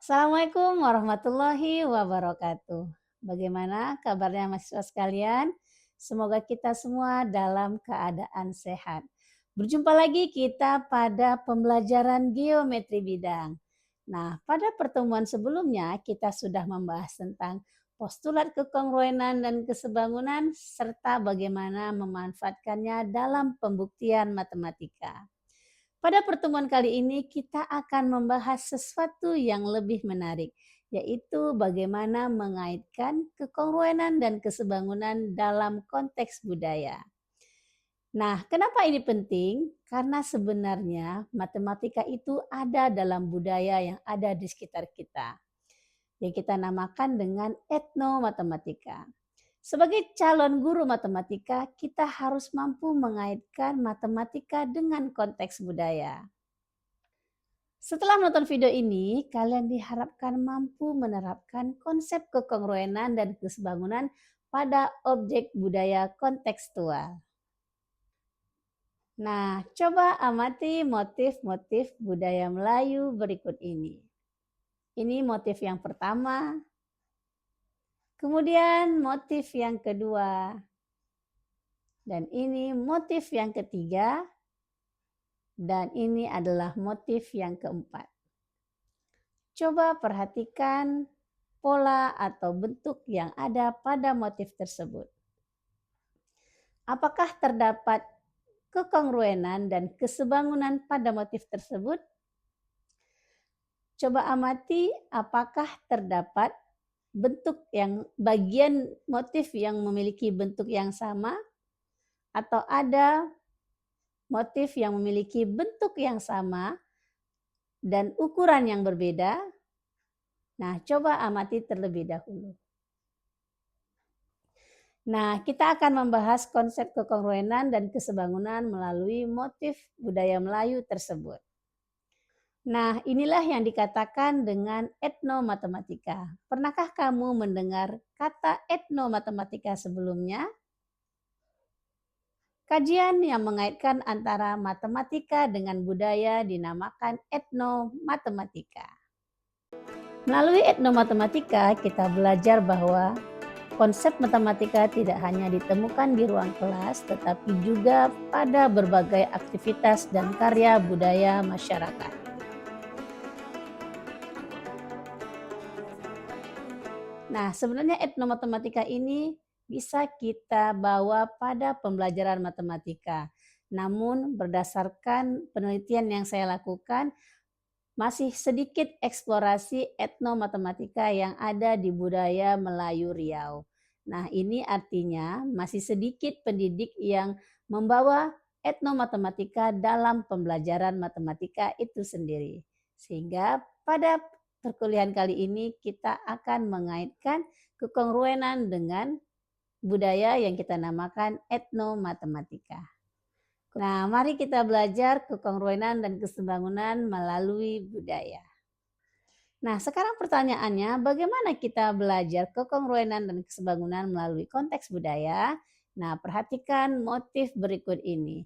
Assalamualaikum warahmatullahi wabarakatuh. Bagaimana kabarnya mahasiswa sekalian? Semoga kita semua dalam keadaan sehat. Berjumpa lagi kita pada pembelajaran geometri bidang. Nah, pada pertemuan sebelumnya kita sudah membahas tentang postulat kekongruenan dan kesebangunan serta bagaimana memanfaatkannya dalam pembuktian matematika. Pada pertemuan kali ini kita akan membahas sesuatu yang lebih menarik, yaitu bagaimana mengaitkan kekongruenan dan kesebangunan dalam konteks budaya. Nah, kenapa ini penting? Karena sebenarnya matematika itu ada dalam budaya yang ada di sekitar kita, yang kita namakan dengan etnomatematika. Sebagai calon guru matematika, kita harus mampu mengaitkan matematika dengan konteks budaya. Setelah menonton video ini, kalian diharapkan mampu menerapkan konsep kekongruenan dan kesebangunan pada objek budaya kontekstual. Nah, coba amati motif-motif budaya Melayu berikut ini. Ini motif yang pertama, kemudian motif yang kedua, dan ini motif yang ketiga, dan ini adalah motif yang keempat. Coba perhatikan pola atau bentuk yang ada pada motif tersebut. Apakah terdapat kekongruenan dan kesebangunan pada motif tersebut? Coba amati apakah terdapat bentuk yang bagian motif yang memiliki bentuk yang sama atau ada motif yang memiliki bentuk yang sama dan ukuran yang berbeda. Nah, coba amati terlebih dahulu. Nah, kita akan membahas konsep kekongruenan dan kesebangunan melalui motif budaya Melayu tersebut. Nah, inilah yang dikatakan dengan etnomatematika. Pernahkah kamu mendengar kata etnomatematika sebelumnya? Kajian yang mengaitkan antara matematika dengan budaya dinamakan etnomatematika. Melalui etnomatematika, kita belajar bahwa konsep matematika tidak hanya ditemukan di ruang kelas, tetapi juga pada berbagai aktivitas dan karya budaya masyarakat. Nah, sebenarnya etnomatematika ini bisa kita bawa pada pembelajaran matematika. Namun berdasarkan penelitian yang saya lakukan, masih sedikit eksplorasi etnomatematika yang ada di budaya Melayu Riau. Nah, ini artinya masih sedikit pendidik yang membawa etnomatematika dalam pembelajaran matematika itu sendiri. Sehingga pada perkuliahan kali ini kita akan mengaitkan kekongruenan dengan budaya yang kita namakan etnomatematika. Nah, mari kita belajar kekongruenan dan kesebangunan melalui budaya. Nah, sekarang pertanyaannya, bagaimana kita belajar kekongruenan dan kesebangunan melalui konteks budaya? Nah, perhatikan motif berikut ini.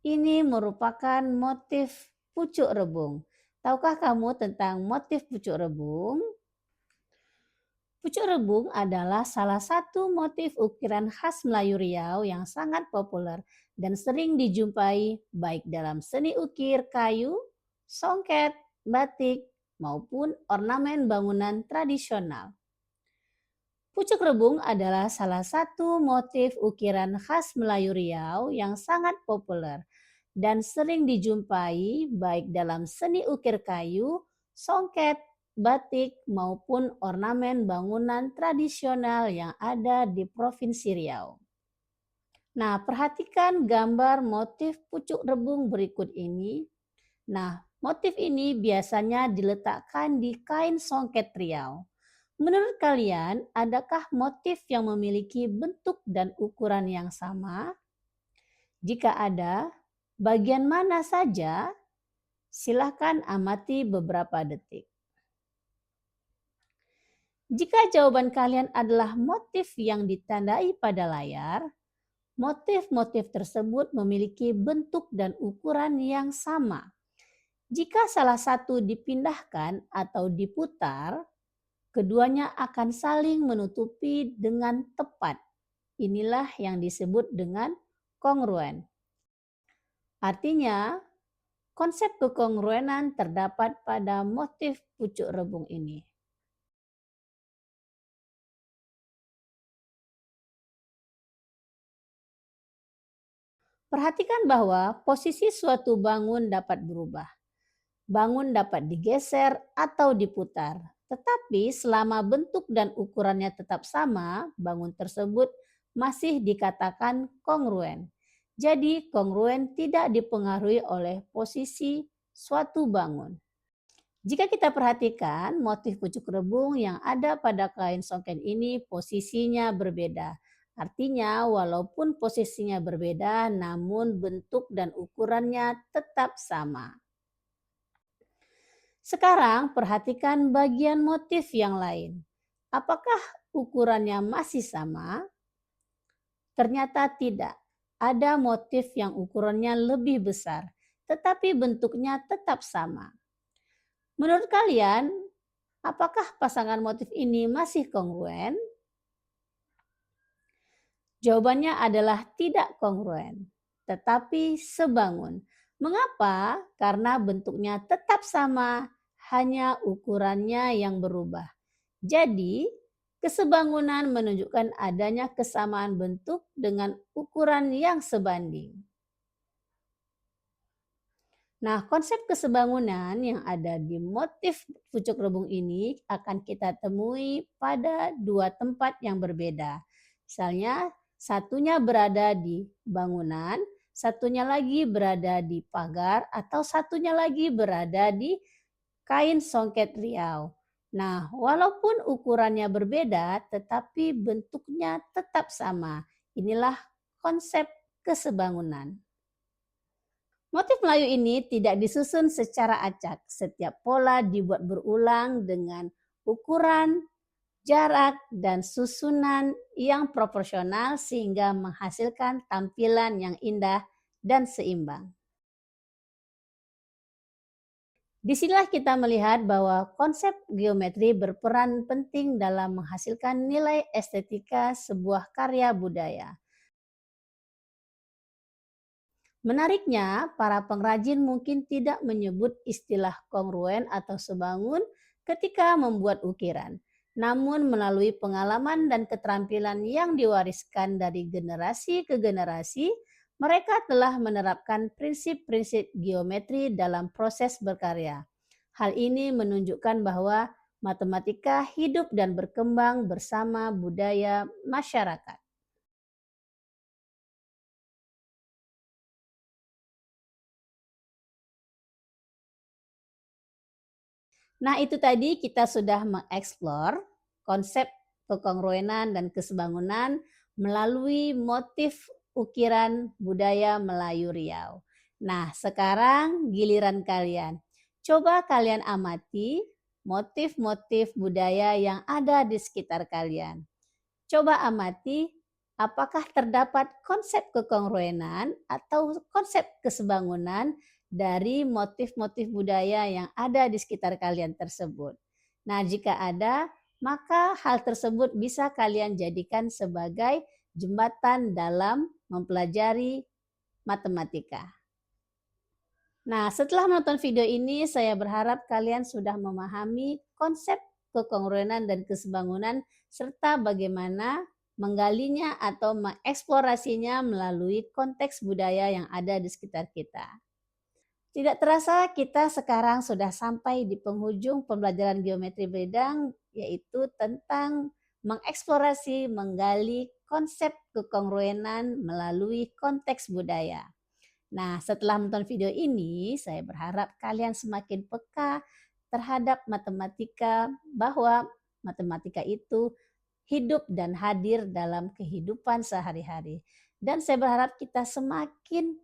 Ini merupakan motif pucuk rebung. Tahukah kamu tentang motif pucuk rebung? Pucuk rebung adalah salah satu motif ukiran khas Melayu Riau yang sangat populer dan sering dijumpai baik dalam seni ukir kayu, songket, batik, maupun ornamen bangunan tradisional. Pucuk rebung adalah salah satu motif ukiran khas Melayu Riau yang sangat populer dan sering dijumpai baik dalam seni ukir kayu, songket, batik, maupun ornamen bangunan tradisional yang ada di Provinsi Riau. Nah, perhatikan gambar motif pucuk rebung berikut ini. Nah, motif ini biasanya diletakkan di kain songket Riau. Menurut kalian, adakah motif yang memiliki bentuk dan ukuran yang sama? Jika ada, bagian mana saja? Silakan amati beberapa detik. Jika jawaban kalian adalah motif yang ditandai pada layar, motif-motif tersebut memiliki bentuk dan ukuran yang sama. Jika salah satu dipindahkan atau diputar, keduanya akan saling menutupi dengan tepat. Inilah yang disebut dengan kongruen. Artinya, konsep kekongruenan terdapat pada motif pucuk rebung ini. Perhatikan bahwa posisi suatu bangun dapat berubah. Bangun dapat digeser atau diputar. Tetapi selama bentuk dan ukurannya tetap sama, bangun tersebut masih dikatakan kongruen. Jadi kongruen tidak dipengaruhi oleh posisi suatu bangun. Jika kita perhatikan motif pucuk rebung yang ada pada kain songket ini posisinya berbeda. Artinya walaupun posisinya berbeda namun bentuk dan ukurannya tetap sama. Sekarang perhatikan bagian motif yang lain. Apakah ukurannya masih sama? Ternyata tidak. Ada motif yang ukurannya lebih besar, tetapi bentuknya tetap sama. Menurut kalian, apakah pasangan motif ini masih kongruen? Jawabannya adalah tidak kongruen, tetapi sebangun. Mengapa? Karena bentuknya tetap sama, hanya ukurannya yang berubah. Jadi, kesebangunan menunjukkan adanya kesamaan bentuk dengan ukuran yang sebanding. Nah, konsep kesebangunan yang ada di motif pucuk rebung ini akan kita temui pada dua tempat yang berbeda. Misalnya, satunya berada di bangunan, satunya lagi berada di pagar, atau satunya lagi berada di kain songket riau. Nah, walaupun ukurannya berbeda, tetapi bentuknya tetap sama. Inilah konsep kesebangunan. Motif Melayu ini tidak disusun secara acak. Setiap pola dibuat berulang dengan ukuran, jarak, dan susunan yang proporsional sehingga menghasilkan tampilan yang indah dan seimbang. Disinilah kita melihat bahwa konsep geometri berperan penting dalam menghasilkan nilai estetika sebuah karya budaya. Menariknya, para pengrajin mungkin tidak menyebut istilah kongruen atau sebangun ketika membuat ukiran. Namun melalui pengalaman dan keterampilan yang diwariskan dari generasi ke generasi, mereka telah menerapkan prinsip-prinsip geometri dalam proses berkarya. Hal ini menunjukkan bahwa matematika hidup dan berkembang bersama budaya masyarakat. Nah, itu tadi kita sudah mengeksplor konsep kekongruenan dan kesebangunan melalui motif ukiran budaya Melayu Riau. Nah, sekarang giliran kalian. Coba kalian amati motif-motif budaya yang ada di sekitar kalian. Coba amati apakah terdapat konsep kekongruenan atau konsep kesebangunan dari motif-motif budaya yang ada di sekitar kalian tersebut. Nah, jika ada, maka hal tersebut bisa kalian jadikan sebagai jembatan dalam mempelajari matematika. Nah, setelah menonton video ini, saya berharap kalian sudah memahami konsep kekongruenan dan kesebangunan serta bagaimana menggalinya atau mengeksplorasinya melalui konteks budaya yang ada di sekitar kita. Tidak terasa kita sekarang sudah sampai di penghujung pembelajaran geometri bedang, yaitu tentang mengeksplorasi, menggali konsep kekongruenan melalui konteks budaya. Nah, setelah menonton video ini, saya berharap kalian semakin peka terhadap matematika, bahwa matematika itu hidup dan hadir dalam kehidupan sehari-hari. Dan saya berharap kita semakin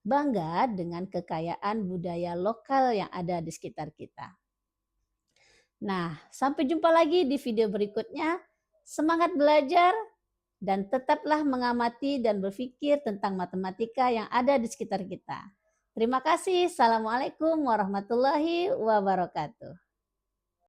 bangga dengan kekayaan budaya lokal yang ada di sekitar kita. Nah, sampai jumpa lagi di video berikutnya. Semangat belajar dan tetaplah mengamati dan berpikir tentang matematika yang ada di sekitar kita. Terima kasih. Assalamualaikum warahmatullahi wabarakatuh.